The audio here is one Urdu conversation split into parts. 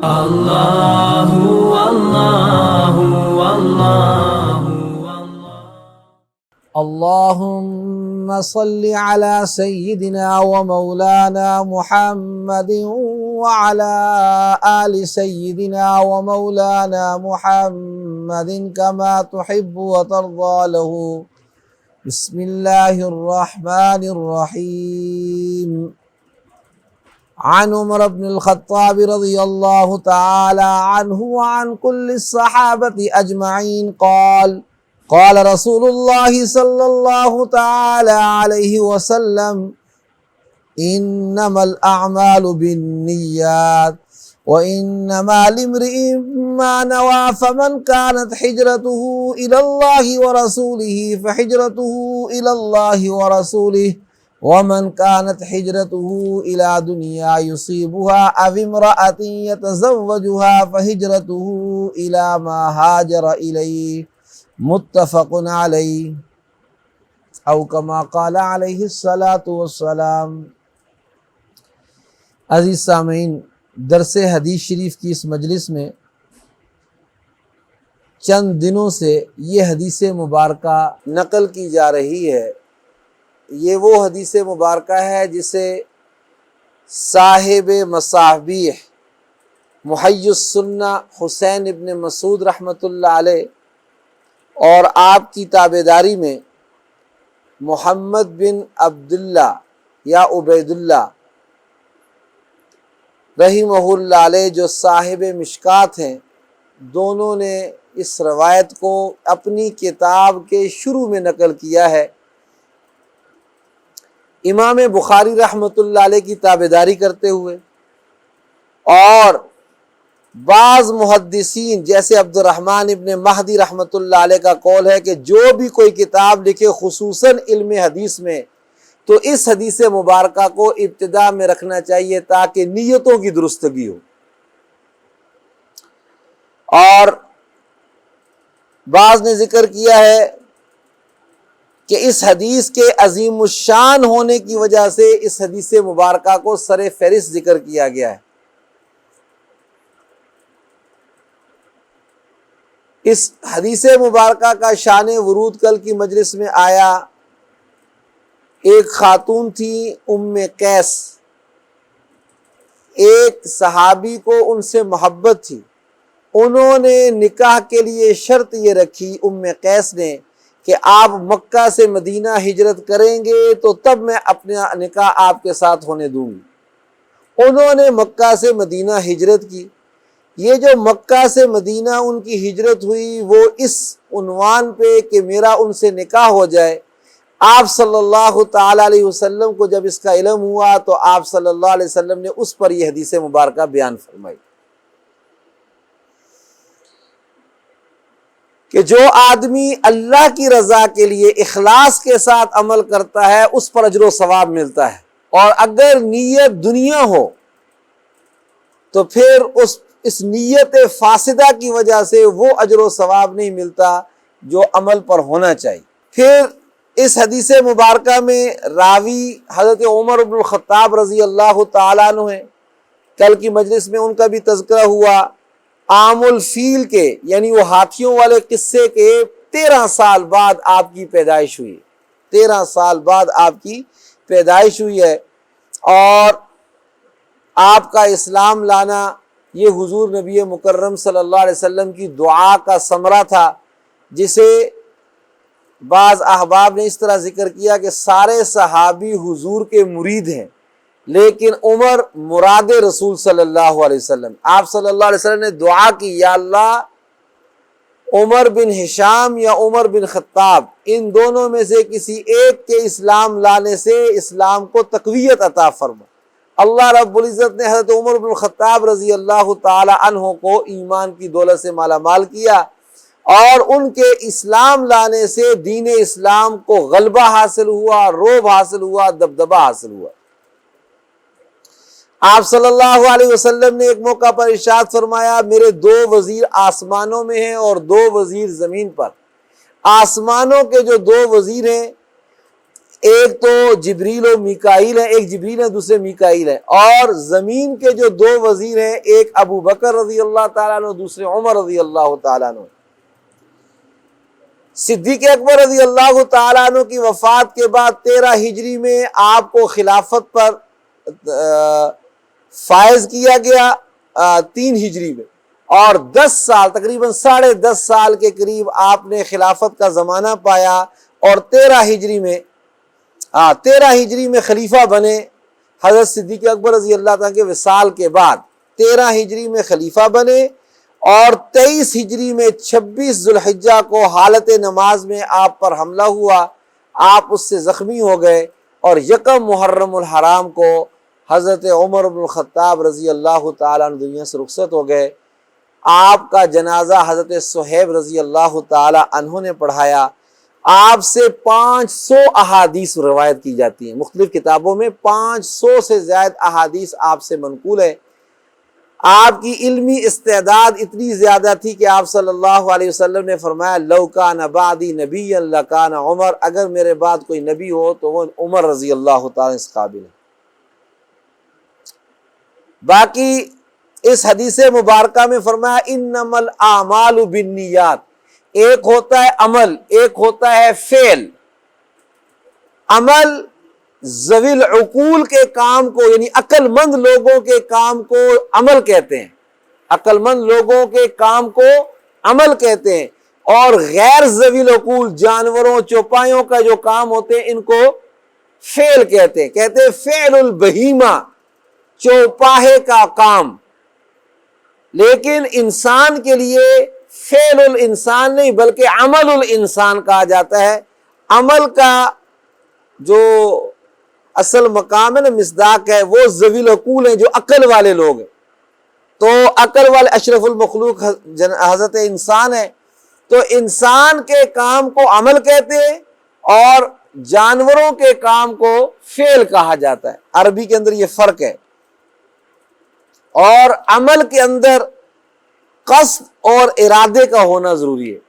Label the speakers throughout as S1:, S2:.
S1: اللہ اللہ اللہ
S2: اللهم صل على سيدنا ومولانا محمد وعلى آل سيدنا ومولانا محمد كما تحب وترضى له. بسم الله الرحمن الرحيم. عن عمر بن الخطاب رضي الله تعالى عنه وعن كل الصحابة أجمعين قال قال رسول الله صلى الله تعالى عليه وسلم إنما الأعمال بالنيات وإنما لامرئ ما نوى فمن كانت حجرته إلى الله ورسوله فحجرته إلى الله ورسوله ومن كانت حجرته إلى دنيا يصيبها أو امرأة يتزوجها فحجرته إلى ما هاجر إليه متفق علیہ او کما قال علیہ الصلاۃ والسلام. عزیز سامعین، درس حدیث شریف کی اس مجلس میں چند دنوں سے یہ حدیث مبارکہ نقل کی جا رہی ہے. یہ وہ حدیث مبارکہ ہے جسے صاحب مصابیح محی السنہ حسین ابن مسعود رحمۃ اللہ علیہ اور آپ کی تابعداری میں محمد بن عبداللہ یا عبید اللہ رحمہ اللہ علیہ جو صاحب مشکات ہیں، دونوں نے اس روایت کو اپنی کتاب کے شروع میں نقل کیا ہے. امام بخاری رحمۃ اللہ علیہ کی تابعداری کرتے ہوئے، اور بعض محدثین جیسے عبد الرحمن ابن مہدی رحمۃ اللہ علیہ کا قول ہے کہ جو بھی کوئی کتاب لکھے خصوصاً علم حدیث میں تو اس حدیث مبارکہ کو ابتدا میں رکھنا چاہیے تاکہ نیتوں کی درستگی ہو. اور بعض نے ذکر کیا ہے کہ اس حدیث کے عظیم الشان ہونے کی وجہ سے اس حدیث مبارکہ کو سر فہرست ذکر کیا گیا ہے. اس حدیث مبارکہ کا شان ورود کل کی مجلس میں آیا. ایک خاتون تھی ام قیس، ایک صحابی کو ان سے محبت تھی. انہوں نے نکاح کے لیے شرط یہ رکھی ام قیس نے کہ آپ مکہ سے مدینہ ہجرت کریں گے تو تب میں اپنا نکاح آپ کے ساتھ ہونے دوں گی. انہوں نے مکہ سے مدینہ ہجرت کی. یہ جو مکہ سے مدینہ ان کی ہجرت ہوئی وہ اس عنوان پہ کہ میرا ان سے نکاح ہو جائے. آپ صلی اللہ تعالی علیہ وسلم کو جب اس کا علم ہوا تو آپ صلی اللہ علیہ وسلم نے اس پر یہ حدیث مبارکہ بیان فرمائی کہ جو آدمی اللہ کی رضا کے لیے اخلاص کے ساتھ عمل کرتا ہے اس پر اجر و ثواب ملتا ہے، اور اگر نیت دنیا ہو تو پھر اس نیت فاسدہ کی وجہ سے وہ اجر و ثواب نہیں ملتا جو عمل پر ہونا چاہیے. پھر اس حدیث مبارکہ میں راوی حضرت عمر بن الخطاب رضی اللہ تعالیٰ عنہ ہیں. کل کی مجلس میں ان کا بھی تذکرہ ہوا. عام الفیل کے یعنی وہ ہاتھیوں والے قصے کے 13 سال بعد آپ کی پیدائش ہوئی. 13 سال بعد آپ کی پیدائش ہوئی ہے، اور آپ کا اسلام لانا یہ حضور نبی مکرم صلی اللہ علیہ وسلم کی دعا کا ثمرہ تھا، جسے بعض احباب نے اس طرح ذکر کیا کہ سارے صحابی حضور کے مرید ہیں لیکن عمر مراد رسول صلی اللہ علیہ وسلم. آپ صلی اللہ علیہ وسلم نے دعا کی، یا اللہ عمر بن ہشام یا عمر بن خطاب ان دونوں میں سے کسی ایک کے اسلام لانے سے اسلام کو تقویت عطا فرما. اللہ رب العزت نے حضرت عمر بن الخطاب رضی اللہ تعالی عنہ کو ایمان کی دولت سے مالا مال کیا، اور ان کے اسلام لانے سے دین اسلام کو غلبہ حاصل ہوا، روب حاصل ہوا، دبدبہ حاصل ہوا. آپ صلی اللہ علیہ وسلم نے ایک موقع پر ارشاد فرمایا، میرے 2 وزیر آسمانوں میں ہیں اور 2 وزیر زمین پر. آسمانوں کے جو 2 وزیر ہیں ایک تو جبریل و میکائیل ہیں، ایک جبریل ہے دوسرے میکائیل ہیں، اور زمین کے جو دو وزیر ہیں، ایک ابو بکر رضی اللہ تعالیٰ عنہ، دوسرے عمر رضی اللہ تعالیٰ عنہ۔ صدیق اکبر رضی اللہ تعالیٰ عنہ کی وفات کے بعد 13 ہجری میں آپ کو خلافت پر فائز کیا گیا 3 ہجری میں، اور 10 سال تقریباً 10.5 سال کے قریب آپ نے خلافت کا زمانہ پایا، اور 13 ہجری میں خلیفہ بنے حضرت صدیق اکبر رضی اللہ تعالیٰ کے وصال کے بعد 13 ہجری میں خلیفہ بنے، اور 23 ہجری میں 26 ذوالحجہ کو حالت نماز میں آپ پر حملہ ہوا، آپ اس سے زخمی ہو گئے، اور 1 محرم الحرام کو حضرت عمر بن الخطاب رضی اللہ تعالیٰ عنہ دنیا سے رخصت ہو گئے۔ آپ کا جنازہ حضرت صہیب رضی اللہ تعالیٰ عنہ نے پڑھایا۔ آپ سے 500 احادیث روایت کی جاتی ہیں، مختلف کتابوں میں 500 سے زائد احادیث آپ سے منقول ہے۔ آپ کی علمی استعداد اتنی زیادہ تھی کہ آپ صلی اللہ علیہ وسلم نے فرمایا لو کان بعدی نبی لکان عمر، اگر میرے بعد کوئی نبی ہو تو وہ عمر رضی اللہ تعالیٰ اس قابل ہے۔ باقی اس حدیث مبارکہ میں فرمایا انما الاعمال بالنیات، ایک ہوتا ہے عمل، ایک ہوتا ہے فعل۔ عمل ذوی العقول کے کام کو، یعنی عقل مند لوگوں کے کام کو عمل کہتے ہیں، عقل مند لوگوں کے کام کو عمل کہتے ہیں، اور غیر ذوی العقول جانوروں چوپایوں کا جو کام ہوتے ہیں ان کو فعل کہتے ہیں، فعل البہیمہ، چوپاہے کا کام۔ لیکن انسان کے لیے فعل الانسان نہیں بلکہ عمل الانسان کہا جاتا ہے۔ عمل کا جو اصل مقام ہے نا، مصداق ہے، وہ ذوی العقول ہیں، جو عقل والے لوگ ہیں۔ تو عقل والے اشرف المخلوق حضرت انسان ہے، تو انسان کے کام کو عمل کہتے ہیں اور جانوروں کے کام کو فعل کہا جاتا ہے۔ عربی کے اندر یہ فرق ہے۔ اور عمل کے اندر قصد اور ارادے کا ہونا ضروری ہے،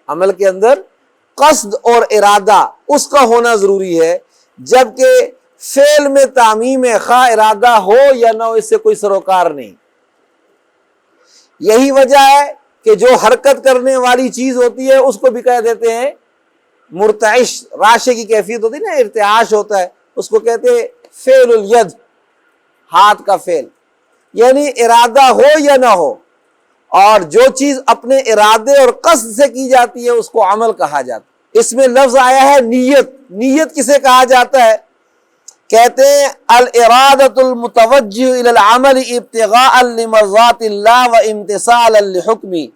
S2: عمل کے اندر قصد اور ارادہ اس کا ہونا ضروری ہے، جبکہ فعل میں تعمیم ہے، خواہ ارادہ ہو یا نہ ہو، اس سے کوئی سروکار نہیں۔ یہی وجہ ہے کہ جو حرکت کرنے والی چیز ہوتی ہے اس کو بھی کہہ دیتے ہیں مرتعش، راشے کی کیفیت ہوتی ہے نا، ارتعاش ہوتا ہے، اس کو کہتے ہیں فعل الید، ہاتھ کا فعل، یعنی ارادہ ہو یا نہ ہو۔ اور جو چیز اپنے ارادے اور قصد سے کی جاتی ہے اس کو عمل کہا جاتا ہے۔ اس میں لفظ آیا ہے نیت۔ نیت کسے کہا جاتا ہے؟ کہتے ہیں الارادۃ المتوجہ الی العمل ابتغاء لمرضات اللہ و امتثالا لحکمہ،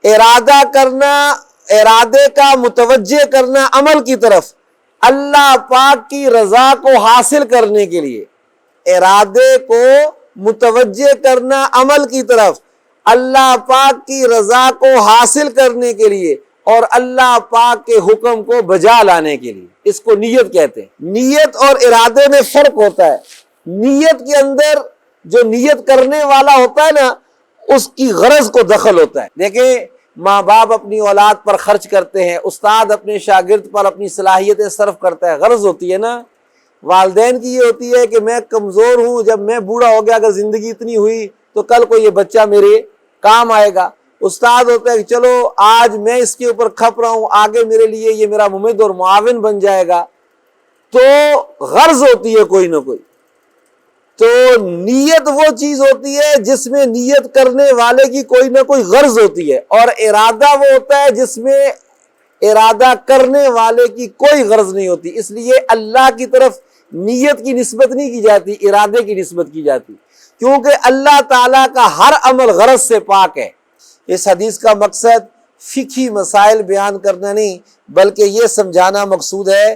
S2: ارادہ کرنا، ارادے کا متوجہ کرنا عمل کی طرف اللہ پاک کی رضا کو حاصل کرنے کے لیے، ارادے کو متوجہ کرنا عمل کی طرف اللہ پاک کی رضا کو حاصل کرنے کے لیے، اور اللہ پاک کے حکم کو بجا لانے کے لیے، اس کو نیت کہتے ہیں۔ نیت اور ارادے میں فرق ہوتا ہے۔ نیت کے اندر جو نیت کرنے والا ہوتا ہے نا، اس کی غرض کو دخل ہوتا ہے۔ دیکھیں، ماں باپ اپنی اولاد پر خرچ کرتے ہیں، استاد اپنے شاگرد پر اپنی صلاحیتیں صرف کرتا ہے، غرض ہوتی ہے نا۔ والدین کی یہ ہوتی ہے کہ میں کمزور ہوں، جب میں بوڑھا ہو گیا، اگر زندگی اتنی ہوئی تو کل کو یہ بچہ میرے کام آئے گا۔ استاد ہوتا ہے کہ چلو آج میں اس کے اوپر کھپ رہا ہوں، آگے میرے لیے یہ میرا ممد اور معاون بن جائے گا۔ تو غرض ہوتی ہے کوئی نہ کوئی۔ تو نیت وہ چیز ہوتی ہے جس میں نیت کرنے والے کی کوئی نہ کوئی غرض ہوتی ہے، اور ارادہ وہ ہوتا ہے جس میں ارادہ کرنے والے کی کوئی غرض نہیں ہوتی۔ اس لیے اللہ کی طرف نیت کی نسبت نہیں کی جاتی، ارادے کی نسبت کی جاتی، کیونکہ اللہ تعالیٰ کا ہر عمل غرض سے پاک ہے۔ اس حدیث کا مقصد فقہی مسائل بیان کرنا نہیں بلکہ یہ سمجھانا مقصود ہے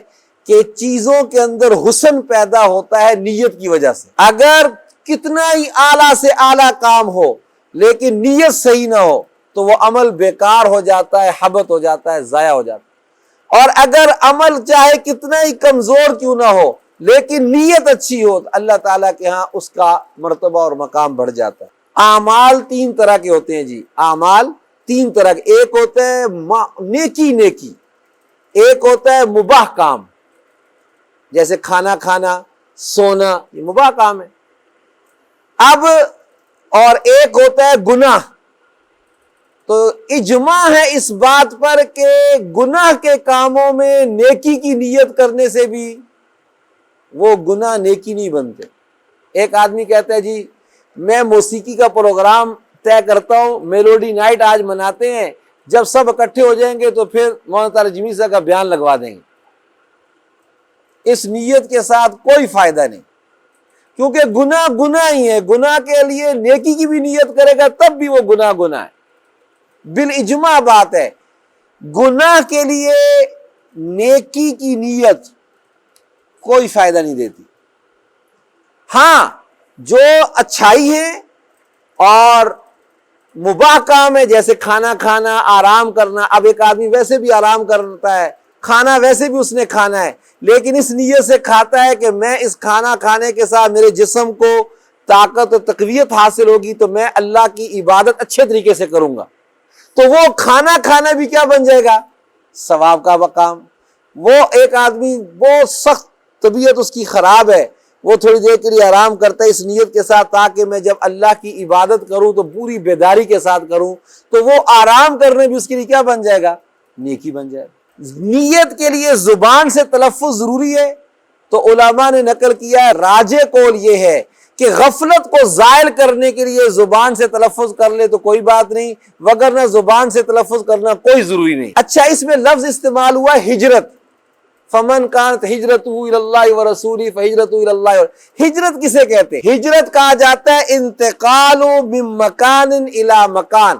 S2: کہ چیزوں کے اندر حسن پیدا ہوتا ہے نیت کی وجہ سے۔ اگر کتنا ہی اعلیٰ سے اعلیٰ کام ہو لیکن نیت صحیح نہ ہو تو وہ عمل بیکار ہو جاتا ہے، حبط ہو جاتا ہے، ضائع ہو جاتا ہے۔ اور اگر عمل چاہے کتنا ہی کمزور کیوں نہ ہو لیکن نیت اچھی ہو تو اللہ تعالیٰ کے ہاں اس کا مرتبہ اور مقام بڑھ جاتا ہے۔ اعمال 3 طرح کے ہوتے ہیں جی، اعمال 3 طرح کے۔ ایک ہوتا ہے نیکی، ایک ہوتا ہے مباح کام، جیسے کھانا کھانا، سونا، یہ مباح کام ہے۔ اب اور ایک ہوتا ہے گناہ، تو اجماع ہے اس بات پر کہ گناہ کے کاموں میں نیکی کی نیت کرنے سے بھی وہ گناہ نیکی نہیں بنتے۔ ایک آدمی کہتا ہے جی میں موسیقی کا پروگرام طے کرتا ہوں، میلوڈی نائٹ آج مناتے ہیں، جب سب اکٹھے ہو جائیں گے تو پھر مولانا طارق جمیل صاحب کا بیان لگوا دیں گے۔ اس نیت کے ساتھ کوئی فائدہ نہیں، کیونکہ گناہ گناہ ہی ہے، گناہ کے لیے نیکی کی بھی نیت کرے گا تب بھی وہ گناہ گناہ ہے۔ بالاجماع بات ہے، گناہ کے لیے نیکی کی نیت کوئی فائدہ نہیں دیتی۔ ہاں جو اچھائی ہے اور مباح کام ہے، جیسے کھانا کھانا، آرام کرنا، اب ایک آدمی ویسے بھی آرام کرتا ہے، کھانا ویسے بھی اس نے کھانا ہے، لیکن اس نیت سے کھاتا ہے کہ میں اس کھانا کھانے کے ساتھ میرے جسم کو طاقت و تقویت حاصل ہوگی تو میں اللہ کی عبادت اچھے طریقے سے کروں گا، تو وہ کھانا کھانا بھی کیا بن جائے گا؟ ثواب کا مقام۔ وہ ایک آدمی بہت سخت طبیعت اس کی خراب ہے، وہ تھوڑی دیر کے لیے آرام کرتا ہے اس نیت کے ساتھ تاکہ میں جب اللہ کی عبادت کروں تو پوری بیداری کے ساتھ کروں، تو وہ آرام کرنے بھی اس کے لیے کیا بن جائے گا؟ نیکی بن جائے گا۔ نیت کے لیے زبان سے تلفظ ضروری ہے، تو علماء نے نقل کیا ہے راجح قول یہ ہے کہ غفلت کو زائل کرنے کے لیے زبان سے تلفظ کر لے تو کوئی بات نہیں، وگرنہ زبان سے تلفظ کرنا کوئی ضروری نہیں۔ اچھا اس میں لفظ استعمال ہوا ہجرت، فمن کانت ہجرتہ الی اللہ ورسولہ فہجرتہ الی اللہ۔ ہجرت کسے کہتے ہیں؟ ہجرت کہا جاتا ہے انتقال من مکان الی مکان،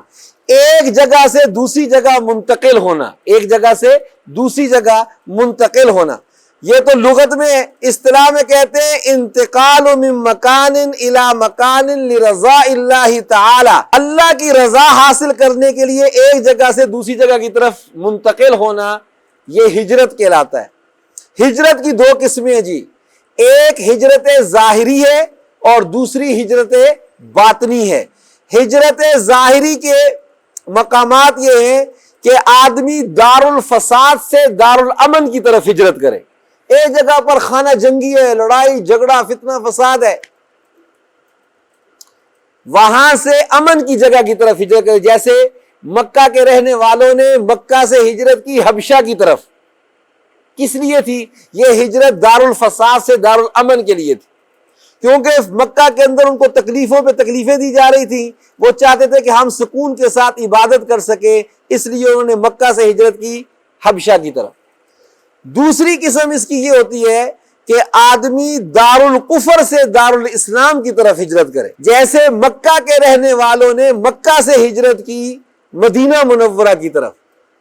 S2: ایک جگہ سے دوسری جگہ منتقل ہونا، ایک جگہ سے دوسری جگہ منتقل ہونا۔ یہ تو لغت میں اصطلاح میں کہتے ہیں انتقال من مکان الی مکان لرضاء اللہ تعالی، اللہ کی رضا حاصل کرنے کے لیے ایک جگہ سے دوسری جگہ کی طرف منتقل ہونا، یہ ہجرت کہلاتا ہے۔ ہجرت کی دو قسمیں جی، ایک ہجرت ظاہری ہے اور دوسری ہجرت باطنی ہے۔ ہجرت ظاہری کے مقامات یہ ہیں کہ آدمی دار الفساد سے دار الامن کی طرف ہجرت کرے۔ ایک جگہ پر خانہ جنگی ہے، لڑائی جھگڑا فتنہ فساد ہے، وہاں سے امن کی جگہ کی طرف ہجرت کرے۔ جیسے مکہ کے رہنے والوں نے مکہ سے ہجرت کی حبشہ کی طرف، کس لیے تھی یہ ہجرت؟ دار الفساد سے دار الامن کے لیے تھی، کیونکہ مکہ کے اندر ان کو تکلیفوں پہ تکلیفیں دی جا رہی تھیں، وہ چاہتے تھے کہ ہم سکون کے ساتھ عبادت کر سکیں، اس لیے انہوں نے مکہ سے ہجرت کی حبشہ کی طرف۔ دوسری قسم اس کی یہ ہوتی ہے کہ آدمی دار الکفر سے دار الاسلام کی طرف ہجرت کرے، جیسے مکہ کے رہنے والوں نے مکہ سے ہجرت کی مدینہ منورہ کی طرف،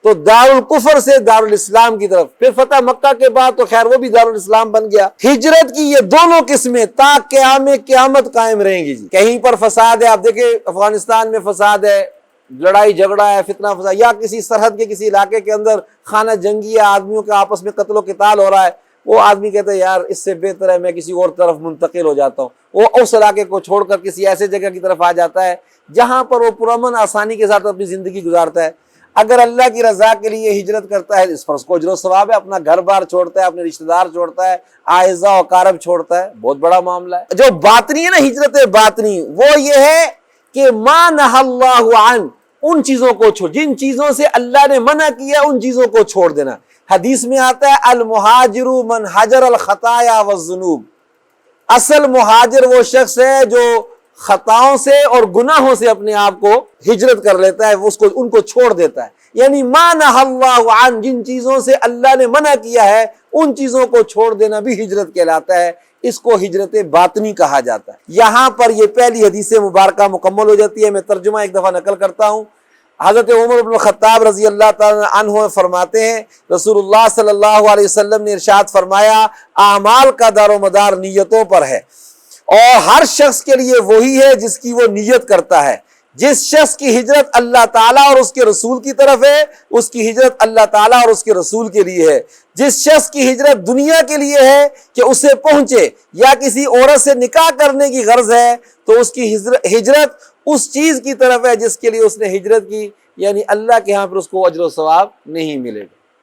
S2: تو دار الکفر سے دار الاسلام کی طرف۔ پھر فتح مکہ کے بعد تو خیر وہ بھی دار الاسلام بن گیا۔ ہجرت کی یہ دونوں قسمیں تا قیامت قائم رہیں گی جی۔ کہیں پر فساد ہے، آپ دیکھیں افغانستان میں فساد ہے، لڑائی جھگڑا ہے، فتنہ فساد، یا کسی سرحد کے کسی علاقے کے اندر خانہ جنگی ہے، آدمیوں کے آپس میں قتل و قتال ہو رہا ہے، وہ آدمی کہتا ہے یار اس سے بہتر ہے میں کسی اور طرف منتقل ہو جاتا ہوں، وہ اس علاقے کو چھوڑ کر کسی ایسے جگہ کی طرف آ جاتا ہے جہاں پر وہ پرامن آسانی کے ساتھ اپنی زندگی گزارتا ہے۔ اگر اللہ کی رضا کے لیے ہجرت کرتا ہے اس پر اس کو اجر و ثواب ہے، اپنا گھر بار چھوڑتا ہے، اپنے رشتہ دار چھوڑتا ہے، اعزاء و اقارب چھوڑتا ہے، بہت بڑا معاملہ ہے۔ جو باطنی ہے نا ہجرت باطنی، وہ یہ ہے کہ ما نہى اللہ عنہ، ان چیزوں کو چھوڑ، جن چیزوں سے اللہ نے منع کیا ان چیزوں کو چھوڑ دینا۔ حدیث میں آتا ہے المہاجر من حجر الخطایا والذنوب، اصل مہاجر وہ شخص ہے جو خطاؤں سے اور گناہوں سے اپنے آپ کو ہجرت کر لیتا ہے، اس کو ان کو چھوڑ دیتا ہے۔ یعنی ما نہى اللہ عنہ، جن چیزوں سے اللہ نے منع کیا ہے ان چیزوں کو چھوڑ دینا بھی ہجرت کہلاتا ہے، اس کو ہجرت باطنی کہا جاتا ہے۔ یہاں پر یہ پہلی حدیث مبارکہ مکمل ہو جاتی ہے۔ میں ترجمہ ایک دفعہ نقل کرتا ہوں۔ حضرت عمر بن الخطاب رضی اللہ تعالیٰ عنہ فرماتے ہیں رسول اللہ صلی اللہ علیہ وسلم نے ارشاد فرمایا اعمال کا دار و مدار نیتوں پر ہے، اور ہر شخص کے لیے وہی ہے جس کی وہ نیت کرتا ہے۔ جس شخص کی ہجرت اللہ تعالیٰ اور اس کے رسول کی طرف ہے اس کی ہجرت اللہ تعالیٰ اور اس کے رسول کے لیے ہے۔ جس شخص کی ہجرت دنیا کے لیے ہے کہ اسے پہنچے یا کسی عورت سے نکاح کرنے کی غرض ہے تو اس کی ہجرت اس چیز کی طرف ہے جس کے لیے اس نے ہجرت کی، یعنی اللہ کے ہاں پر اس کو اجر و ثواب نہیں ملے گا۔